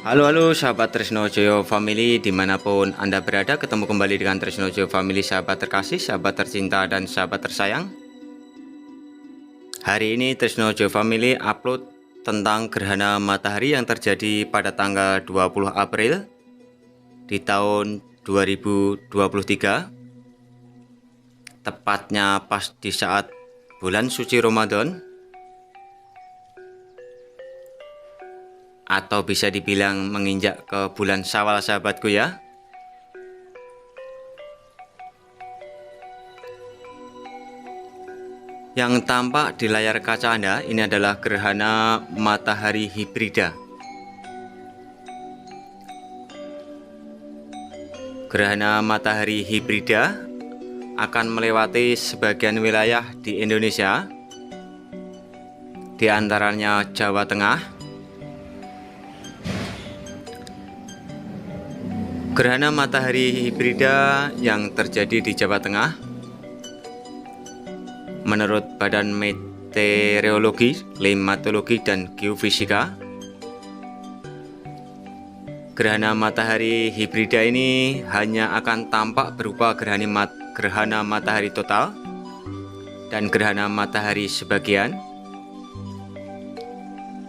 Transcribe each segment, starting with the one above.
Halo sahabat Tresno Joyo Family, dimanapun Anda berada, ketemu kembali dengan Tresno Joyo Family, sahabat terkasih, sahabat tercinta, dan sahabat tersayang. Hari ini Tresno Joyo Family upload tentang gerhana matahari yang terjadi pada tanggal 20 April di tahun 2023, tepatnya pas di saat bulan suci Ramadan, atau bisa dibilang menginjak ke bulan Syawal, sahabatku ya. Yang tampak di layar kaca Anda ini adalah gerhana matahari hibrida. Gerhana matahari hibrida akan melewati sebagian wilayah di Indonesia, di antaranya Jawa Tengah. Gerhana matahari hibrida yang terjadi di Jawa Tengah, menurut Badan Meteorologi, Klimatologi, dan Geofisika, gerhana matahari hibrida ini hanya akan tampak berupa gerhana matahari total dan gerhana matahari sebagian.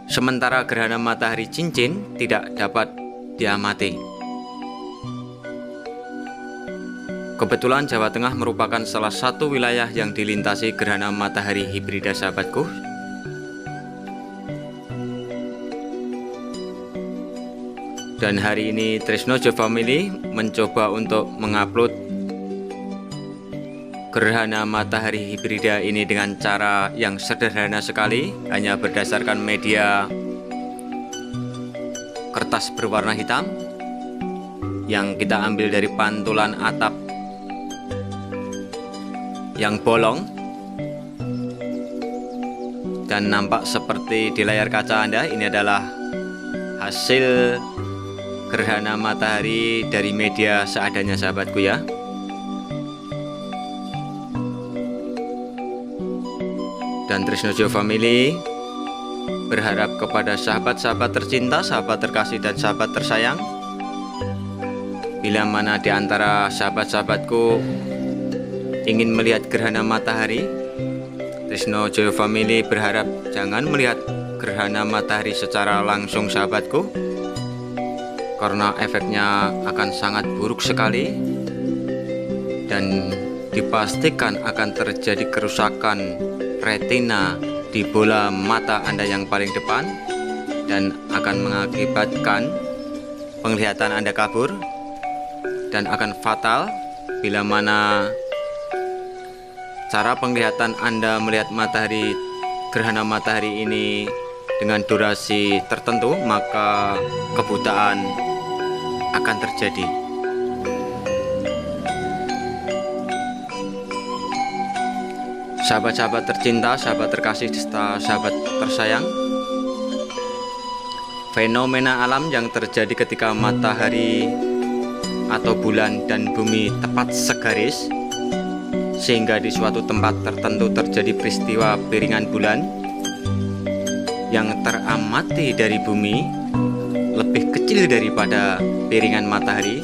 Sementara gerhana matahari cincin tidak dapat diamati. Kebetulan Jawa Tengah merupakan salah satu wilayah yang dilintasi gerhana matahari hibrida, sahabatku. Dan hari ini Tresno Joyo Family mencoba untuk mengupload gerhana matahari hibrida ini dengan cara yang sederhana sekali, hanya berdasarkan media kertas berwarna hitam yang kita ambil dari pantulan atap yang bolong, dan nampak seperti di layar kaca Anda. Ini adalah hasil gerhana matahari dari media seadanya, sahabatku ya. Dan Tresno Joyo Family berharap kepada sahabat-sahabat tercinta, sahabat terkasih, dan sahabat tersayang, bila mana di antara sahabat-sahabatku ingin melihat gerhana matahari, Tresno Joyo Family berharap jangan melihat gerhana matahari secara langsung, sahabatku, karena efeknya akan sangat buruk sekali dan dipastikan akan terjadi kerusakan retina di bola mata Anda yang paling depan dan akan mengakibatkan penglihatan Anda kabur, dan akan fatal bila mana cara penglihatan Anda melihat gerhana matahari ini dengan durasi tertentu, maka kebutaan akan terjadi. Sahabat-sahabat tercinta, sahabat terkasih, sahabat tersayang, fenomena alam yang terjadi ketika matahari atau bulan dan bumi tepat segaris, sehingga di suatu tempat tertentu terjadi peristiwa piringan bulan yang teramati dari bumi lebih kecil daripada piringan matahari.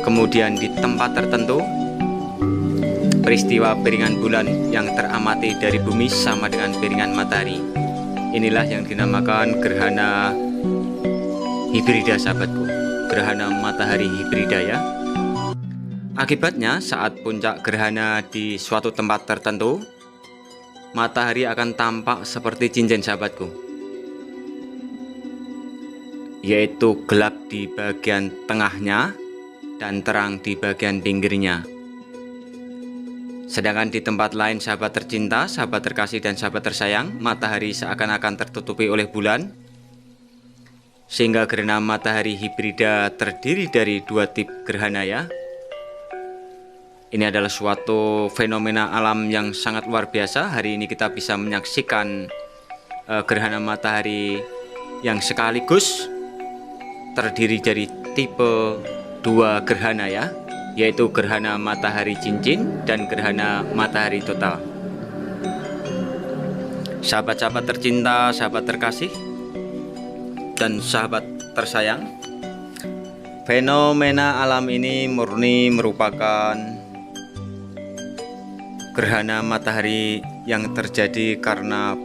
Kemudian di tempat tertentu peristiwa piringan bulan yang teramati dari bumi sama dengan piringan matahari. Inilah yang dinamakan gerhana hibrida, sahabatku. Gerhana matahari hibrida ya. Akibatnya saat puncak gerhana di suatu tempat tertentu, matahari akan tampak seperti cincin, sahabatku, yaitu gelap di bagian tengahnya dan terang di bagian pinggirnya. Sedangkan di tempat lain, sahabat tercinta, sahabat terkasih, dan sahabat tersayang, matahari seakan-akan tertutupi oleh bulan, sehingga gerhana matahari hibrida terdiri dari dua tip gerhana ya. Ini adalah suatu fenomena alam yang sangat luar biasa. Hari ini kita bisa menyaksikan gerhana matahari yang sekaligus terdiri dari tipe dua gerhana ya, yaitu gerhana matahari cincin dan gerhana matahari total. Sahabat-sahabat tercinta, sahabat terkasih, dan sahabat tersayang, fenomena alam ini murni merupakan gerhana matahari yang terjadi karena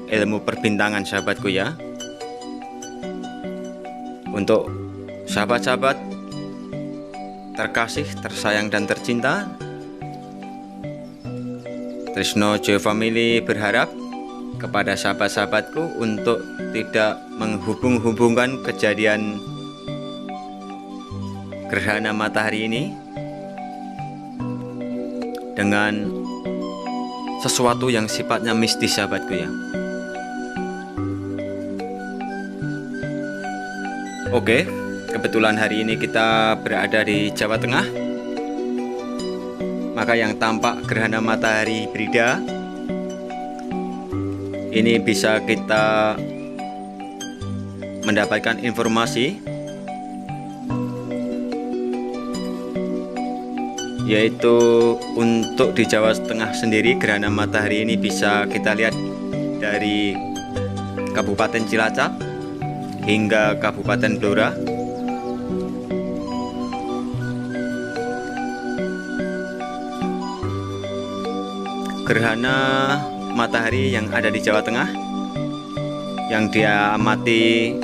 ilmu perbintangan, sahabatku ya. Untuk sahabat-sahabat terkasih, tersayang dan tercinta, Trisno Joyo Family berharap kepada sahabat-sahabatku untuk tidak menghubung-hubungkan kejadian gerhana matahari ini dengan sesuatu yang sifatnya mistis, sahabatku ya. Oke, kebetulan hari ini kita berada di Jawa Tengah, maka yang tampak gerhana matahari hibrida ini bisa kita mendapatkan informasi, yaitu untuk di Jawa Tengah sendiri gerhana matahari ini bisa kita lihat dari Kabupaten Cilacap hingga Kabupaten Blora. Gerhana matahari yang ada di Jawa Tengah yang dia amati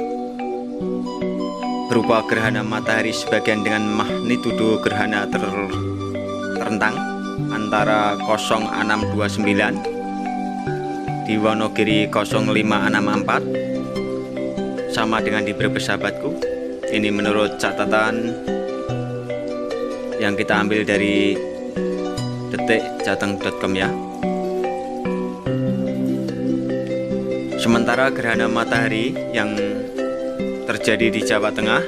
berupa gerhana matahari sebagian dengan magnitudo gerhana terentang antara 0629 di Wonogiri 0564 sama dengan di Brebes, sahabatku. Ini menurut catatan yang kita ambil dari detikjateng.com ya. Sementara gerhana matahari yang terjadi di Jawa Tengah,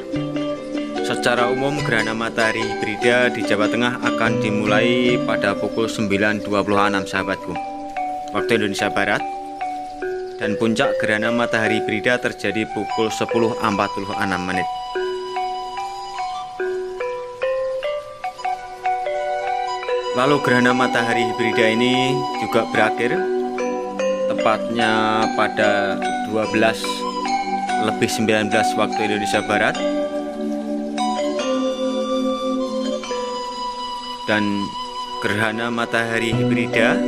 secara umum gerhana matahari hibrida di Jawa Tengah akan dimulai pada pukul 9.26, sahabatku, waktu Indonesia Barat, dan puncak gerhana matahari hibrida terjadi pukul 10.46 menit. Lalu gerhana matahari hibrida ini juga berakhir tepatnya pada 12:19 waktu Indonesia Barat, dan gerhana matahari hibrida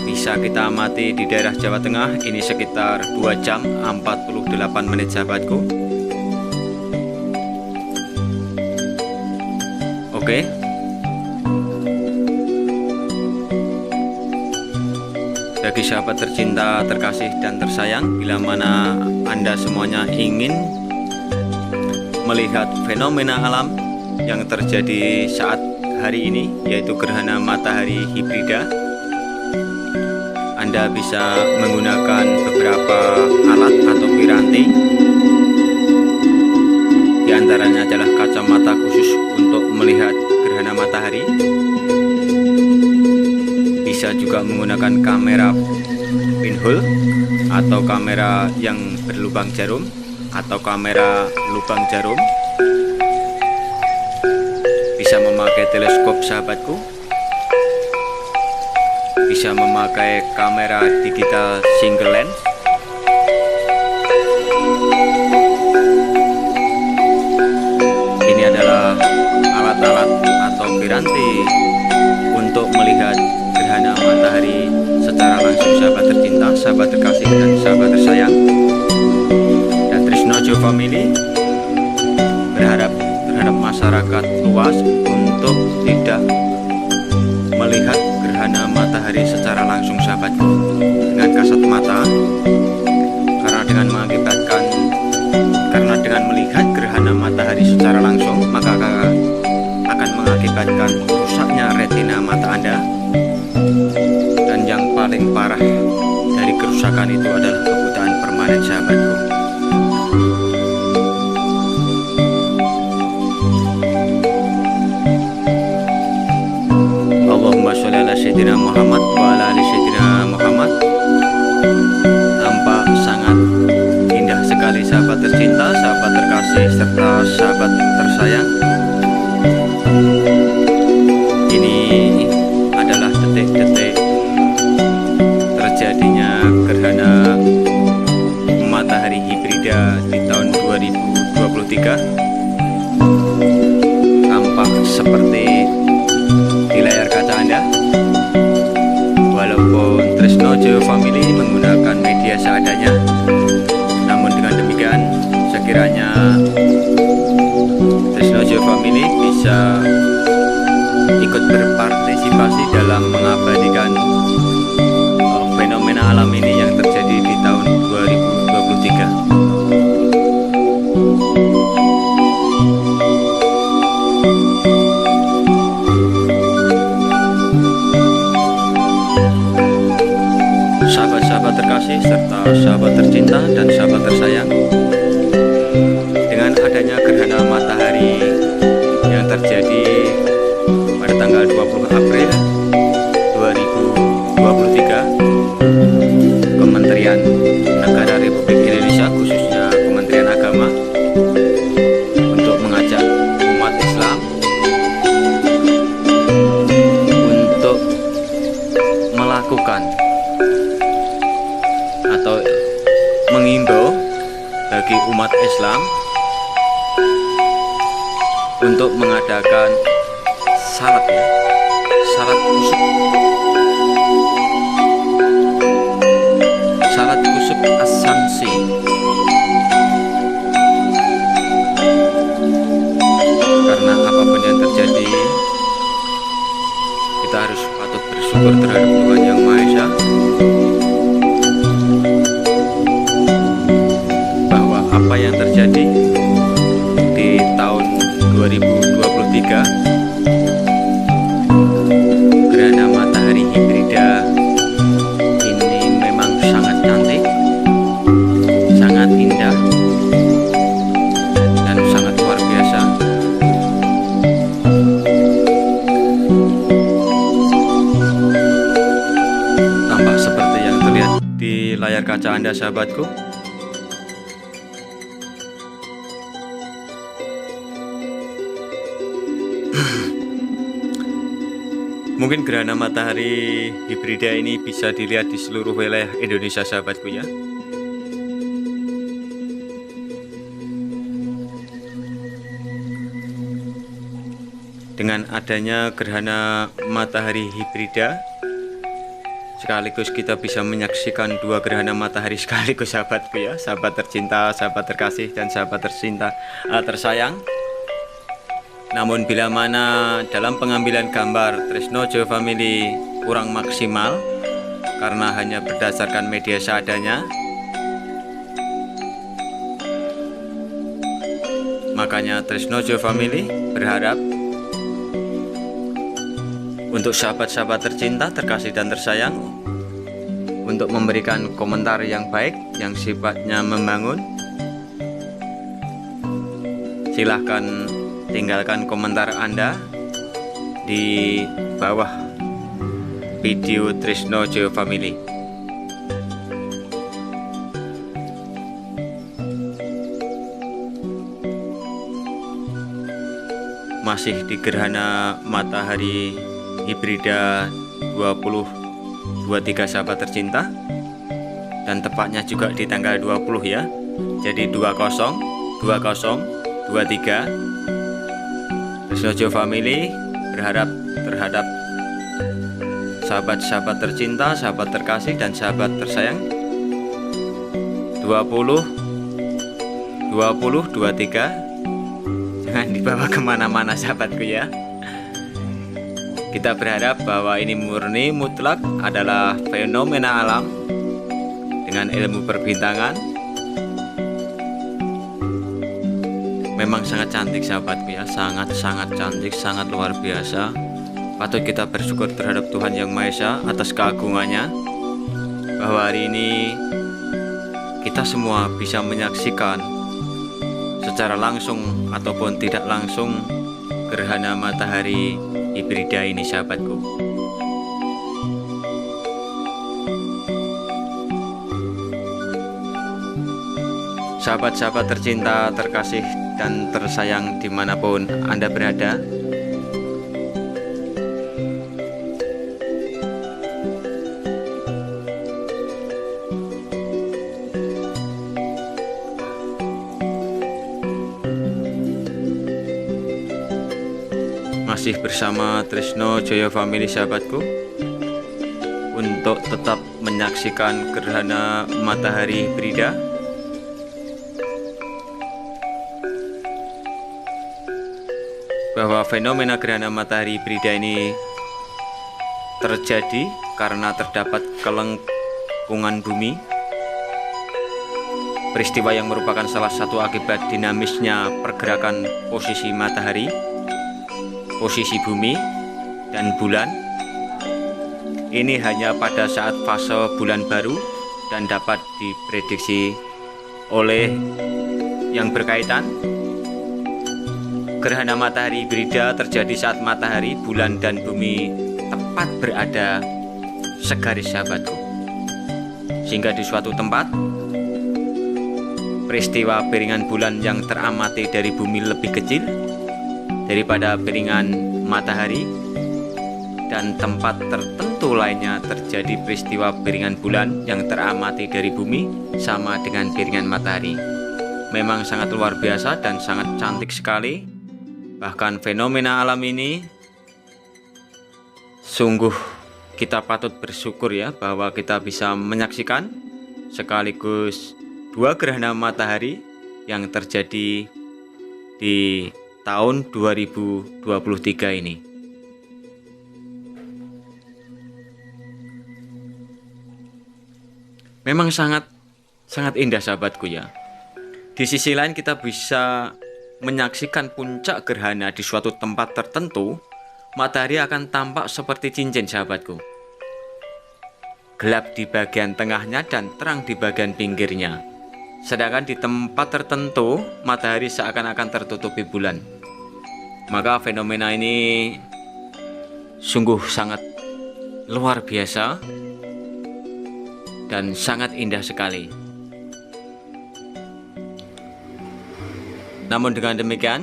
bisa kita amati di daerah Jawa Tengah ini sekitar 2 jam 48 menit, sahabatku. Oke. Bagi sahabat tercinta, terkasih dan tersayang, bila mana Anda semuanya ingin melihat fenomena alam yang terjadi saat hari ini, yaitu gerhana matahari hibrida, Anda bisa menggunakan beberapa alat atau piranti. Di antaranya adalah kacamata khusus untuk melihat gerhana matahari. Bisa juga menggunakan kamera pinhole atau kamera yang berlubang jarum atau kamera lubang jarum. Bisa memakai teleskop, sahabatku. Bisa memakai kamera digital single lens. Ini adalah alat-alat atau piranti untuk melihat gerhana matahari secara langsung, sahabat tercinta, sahabat terkasih dan sahabat tersayang. Dan Trisno Joyo Family berharap terhadap masyarakat luas untuk tidak melihat gerhana matahari secara langsung, sahabatku, dengan kasat mata, karena dengan melihat gerhana matahari secara langsung maka akan mengakibatkan rusaknya retina mata Anda. Dan yang paling parah dari kerusakan itu adalah kebutaan permanen, sahabatku. Allahumma sholli ala sayyidina Muhammad wa ala ali sayyidina Muhammad. Tampak sangat indah sekali, sahabat tercinta, sahabat terkasih serta sahabat tersayang. Ini adalah detik-detik terjadinya gerhana matahari hibrida di tahun 2020. 2023 tampak seperti di layar kaca Anda. Walaupun Tresno Geofamily menggunakan media seadanya, namun dengan demikian sekiranya Tresno Geofamily bisa ikut berpartisipasi dalam mengabadikan fenomena alam ini yang terjadi di tahun 2023. Sahabat-sahabat terkasih serta sahabat tercinta dan sahabat tersayang, dengan adanya gerhana matahari yang terjadi pada tanggal 20 April 2023, Kementerian Negara Republik Indonesia, khususnya Kementerian Agama, untuk mengajak umat Islam untuk melakukan atau mengimbau bagi umat Islam untuk mengadakan salat kusuk, salat kusuk as-samsi. Karena apapun yang terjadi, kita harus patut bersyukur terhadap Tuhan Yang Maha Esa, bahwa apa yang terjadi di tahun 2023, gerhana matahari hibrida ini memang sangat cantik, sangat indah, dan sangat luar biasa. Tampak seperti yang terlihat di layar kaca Anda, sahabatku. Mungkin gerhana matahari hibrida ini bisa dilihat di seluruh wilayah Indonesia, sahabatku ya. Dengan adanya gerhana matahari hibrida, sekaligus kita bisa menyaksikan dua gerhana matahari sekaligus, sahabatku ya. Sahabat tercinta, sahabat terkasih, dan sahabat tersayang. Namun bila mana dalam pengambilan gambar Tresno Geofamily kurang maksimal karena hanya berdasarkan media seadanya, makanya Tresno Geofamily berharap untuk sahabat-sahabat tercinta, terkasih, dan tersayang untuk memberikan komentar yang baik, yang sifatnya membangun. Silahkan tinggalkan komentar Anda di bawah video Tresno Geofamily. Masih di gerhana matahari hibrida 2023, sahabat tercinta, dan tepatnya juga di tanggal 20 ya. Jadi 20/20/23, Tresno Geofamily berharap terhadap sahabat-sahabat tercinta, sahabat terkasih, dan sahabat tersayang 20/20/23 jangan dibawa kemana-mana, sahabatku ya. Kita berharap bahwa ini murni mutlak adalah fenomena alam dengan ilmu perbintangan. Memang sangat cantik, sahabatku ya, sangat cantik, sangat luar biasa. Patut kita bersyukur terhadap Tuhan Yang Maha Esa atas keagungannya, bahwa hari ini kita semua bisa menyaksikan secara langsung ataupun tidak langsung gerhana matahari hibrida ini, sahabatku. Sahabat-sahabat tercinta, terkasih, dan tersayang dimanapun Anda berada, masih bersama Trisno Joyo Family sahabatku, untuk tetap menyaksikan gerhana matahari hibrida. Bahwa fenomena gerhana matahari hibrida ini terjadi karena terdapat kelengkungan bumi, peristiwa yang merupakan salah satu akibat dinamisnya pergerakan posisi matahari, posisi bumi, dan bulan. Ini hanya pada saat fase bulan baru dan dapat diprediksi oleh yang berkaitan. Gerhana matahari hibrida terjadi saat matahari, bulan, dan bumi tepat berada segaris sahabatku, sehingga di suatu tempat peristiwa piringan bulan yang teramati dari bumi lebih kecil daripada piringan matahari, dan tempat tertentu lainnya terjadi peristiwa piringan bulan yang teramati dari bumi sama dengan piringan matahari. Memang sangat luar biasa dan sangat cantik sekali. Bahkan fenomena alam ini sungguh kita patut bersyukur ya, bahwa kita bisa menyaksikan sekaligus dua gerhana matahari yang terjadi di tahun 2023 ini. Memang sangat indah sahabatku ya. Di sisi lain kita bisa menyaksikan puncak gerhana di suatu tempat tertentu. Matahari akan tampak seperti cincin sahabatku, gelap di bagian tengahnya dan terang di bagian pinggirnya. Sedangkan di tempat tertentu matahari seakan-akan tertutupi bulan. Maka fenomena ini sungguh sangat luar biasa dan sangat indah sekali. Namun dengan demikian,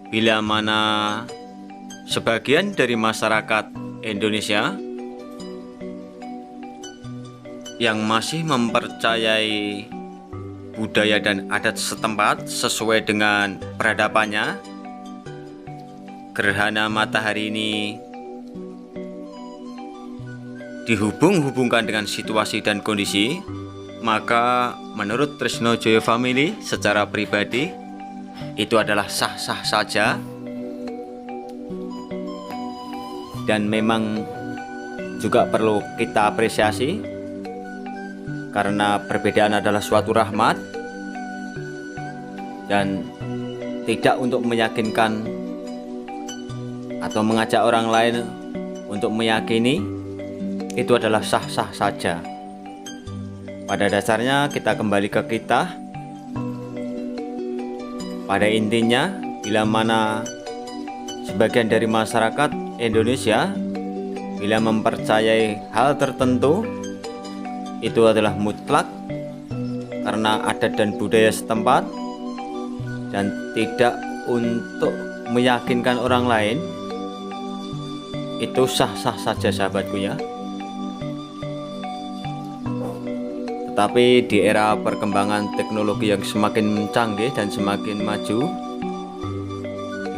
bila mana sebagian dari masyarakat Indonesia yang masih mempercayai budaya dan adat setempat sesuai dengan peradabannya, gerhana matahari ini dihubung-hubungkan dengan situasi dan kondisi, maka menurut Trisno Joyo Family secara pribadi itu adalah sah-sah saja, dan memang juga perlu kita apresiasi karena perbedaan adalah suatu rahmat, dan tidak untuk meyakinkan atau mengajak orang lain untuk meyakini itu adalah sah-sah saja. Pada dasarnya kita kembali ke kita. Pada intinya, bila mana sebagian dari masyarakat Indonesia bila mempercayai hal tertentu, itu adalah mutlak karena adat dan budaya setempat, dan tidak untuk meyakinkan orang lain, itu sah-sah saja sahabatku ya. Tapi di era perkembangan teknologi yang semakin canggih dan semakin maju,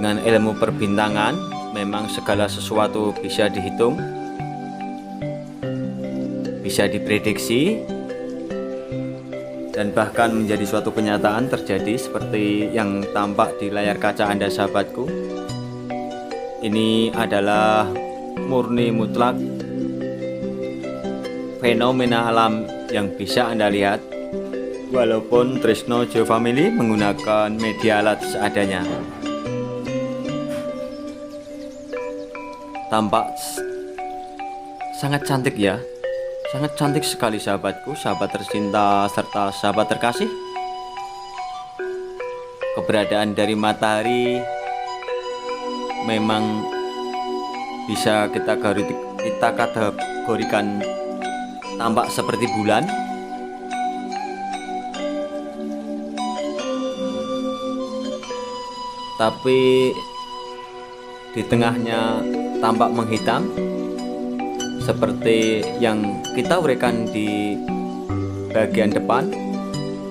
dengan ilmu perbintangan, memang segala sesuatu bisa dihitung, bisa diprediksi, dan bahkan menjadi suatu kenyataan terjadi seperti yang tampak di layar kaca Anda sahabatku. Ini adalah murni mutlak fenomena alam yang bisa Anda lihat, walaupun Trisno Joyo Family menggunakan media alat seadanya. Tampak sangat cantik ya, sangat cantik sekali sahabatku, sahabat tercinta serta sahabat terkasih. Keberadaan dari matahari memang bisa kita kategorikan tampak seperti bulan, tapi di tengahnya tampak menghitam seperti yang kita uraikan di bagian depan,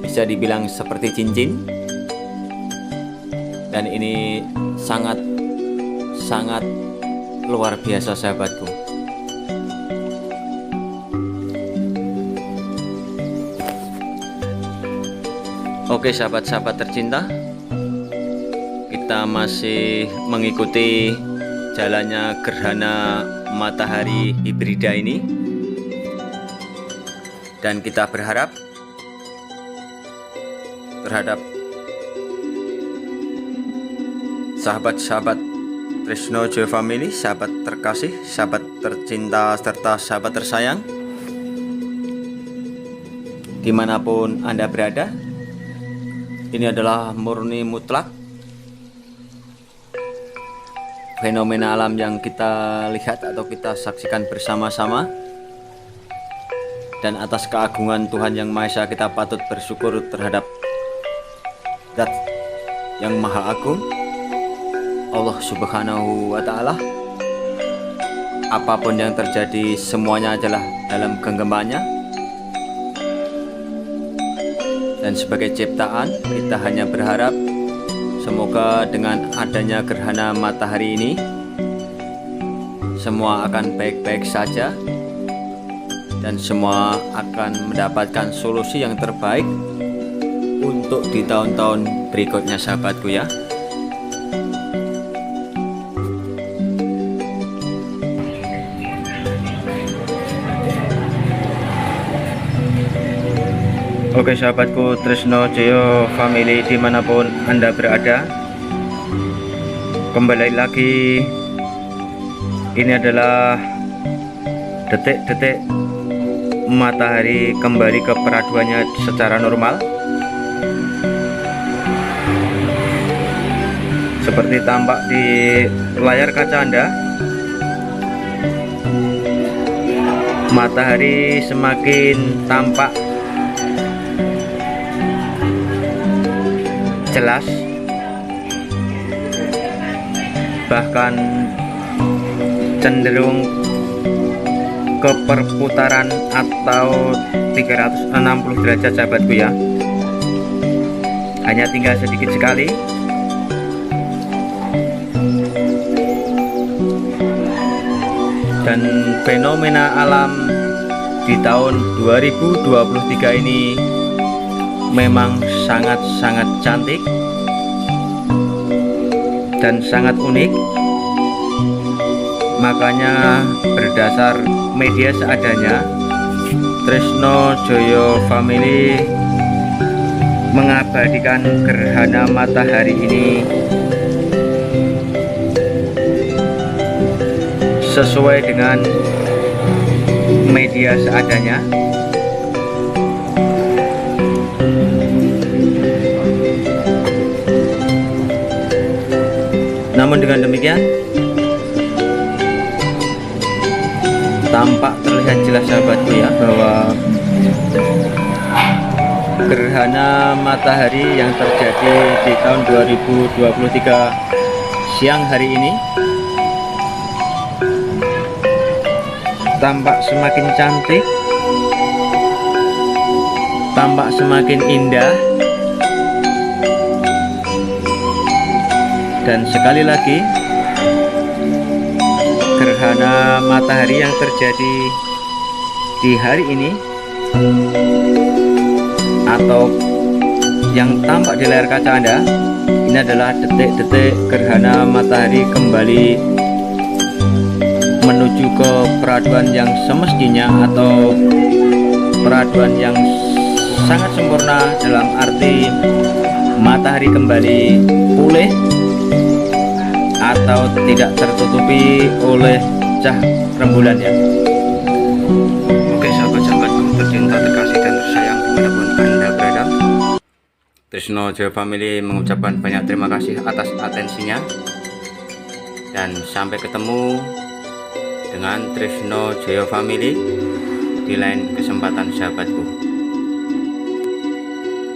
bisa dibilang seperti cincin. Dan ini sangat sangat luar biasa sahabatku. Oke sahabat-sahabat tercinta, kita masih mengikuti jalannya gerhana matahari hibrida ini, dan kita berharap terhadap sahabat-sahabat Trisno Joyo Family, sahabat terkasih, sahabat tercinta, serta sahabat tersayang dimanapun Anda berada. Ini adalah murni mutlak fenomena alam yang kita lihat atau kita saksikan bersama-sama, dan atas keagungan Tuhan Yang Maha Esa kita patut bersyukur terhadap Zat yang Maha Agung, Allah Subhanahu wa Ta'ala. Apapun yang terjadi semuanya adalah dalam genggamannya, dan sebagai ciptaan kita hanya berharap semoga dengan adanya gerhana matahari ini semua akan baik-baik saja, dan semua akan mendapatkan solusi yang terbaik untuk di tahun-tahun berikutnya sahabatku ya. Oke sahabatku Trisno Joyo Family dimanapun Anda berada, kembali lagi. Ini adalah detik-detik matahari kembali ke peraduannya secara normal, seperti tampak di layar kaca Anda. Matahari semakin tampak jelas, bahkan cenderung ke perputaran atau 360 derajat sahabatku ya. Hanya tinggal sedikit sekali dan fenomena alam di tahun 2023 ini memang sangat-sangat cantik dan sangat unik. Makanya berdasar media seadanya, Trisno Joyo Family mengabadikan gerhana matahari ini sesuai dengan media seadanya. Namun dengan demikian tampak terlihat jelas sahabatku ya, bahwa gerhana matahari yang terjadi di tahun 2023 siang hari ini tampak semakin cantik, tampak semakin indah. Dan sekali lagi, gerhana matahari yang terjadi di hari ini atau yang tampak di layar kaca Anda, ini adalah detik-detik gerhana matahari kembali menuju ke peraduan yang semestinya atau peraduan yang sangat sempurna, dalam arti matahari kembali pulih atau tidak tertutupi oleh cahaya rembulan ya. Oke sahabat-sahabat tercinta, terkasih dan tersayang dimanapun Anda berada, Trisno Joyo Family mengucapkan banyak terima kasih atas atensinya, dan sampai ketemu dengan Trisno Joyo Family di lain kesempatan sahabatku.